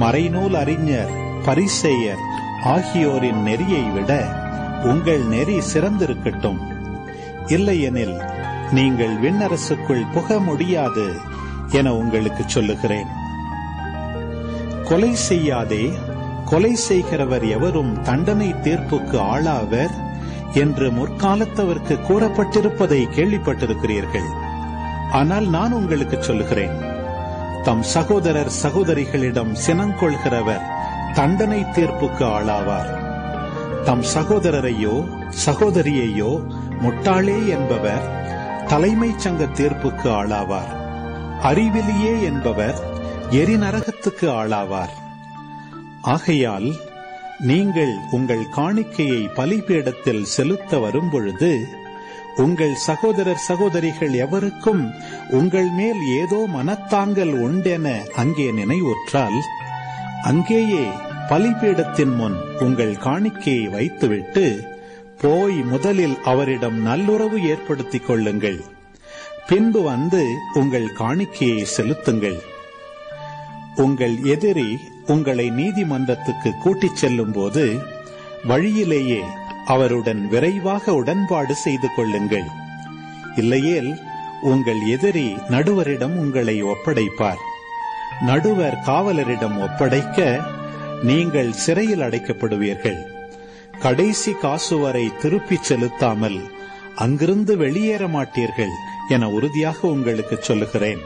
மறைநூல் அறிஞர், பரிசேயர் ஆகியோரின் நெறியை விட உங்கள் நெறி சிறந்திருக்கட்டும். இல்லையெனில் நீங்கள் விண்ணரசுக்குள் புக முடியாது என உங்களுக்கு சொல்லுகிறேன். கொலை செய்யாதே, கொலை செய்கிறவர் எவரும் தண்டனை தீர்ப்புக்கு ஆளாவர் என்று முற்காலத்தவர்க்கு கூறப்பட்டிருப்பதை கேள்விப்பட்டிருக்கிறீர்கள். ஆனால் நான் உங்களுக்கு சொல்லுகிறேன், தம் சகோதரர் சகோதரிகளிடம் சினங்கொள்கிறவர் தண்டனை தீர்ப்புக்கு ஆளாவார். தம் சகோதரரையோ சகோதரியையோ முட்டாளே என்பவர் தலைமைச் சங்க தீர்ப்புக்கு ஆளாவார். அறிவிலியே என்பவர் எரிநரகத்துக்கு ஆளாவார். ஆகையால் நீங்கள் உங்கள் காணிக்கையை பலிபீடத்தில் செலுத்த வரும்பொழுது உங்கள் சகோதரர் சகோதரிகள் எவருக்கும் உங்கள் மேல் ஏதோ மனத்தாங்கல் உண்டென அங்கே நினைவுற்றால், அங்கேயே பலிபீடத்தின் முன் உங்கள் காணிக்கையை வைத்துவிட்டு போய் முதலில் அவரிடம் நல்லுறவு ஏற்படுத்திக் கொள்ளுங்கள். பின்பு வந்து உங்கள் காணிக்கையை செலுத்துங்கள். உங்கள் எதிரி உங்களை நீதிமன்றத்துக்கு கூட்டிச் செல்லும் போது வழியிலேயே அவருடன் விரைவாக உடன்பாடு செய்து கொள்ளுங்கள். இல்லையேல் உங்கள் எதிரி நடுவரிடம் உங்களை ஒப்படைப்பார். நடுவர் காவலரிடம் ஒப்படைக்க நீங்கள் சிறையில் அடைக்கப்படுவீர்கள். கடைசி காசு வரை திருப்பிச் செலுத்தாமல் அங்கிருந்து வெளியேற மாட்டீர்கள் என உறுதியாக உங்களுக்கு சொல்லுகிறேன்.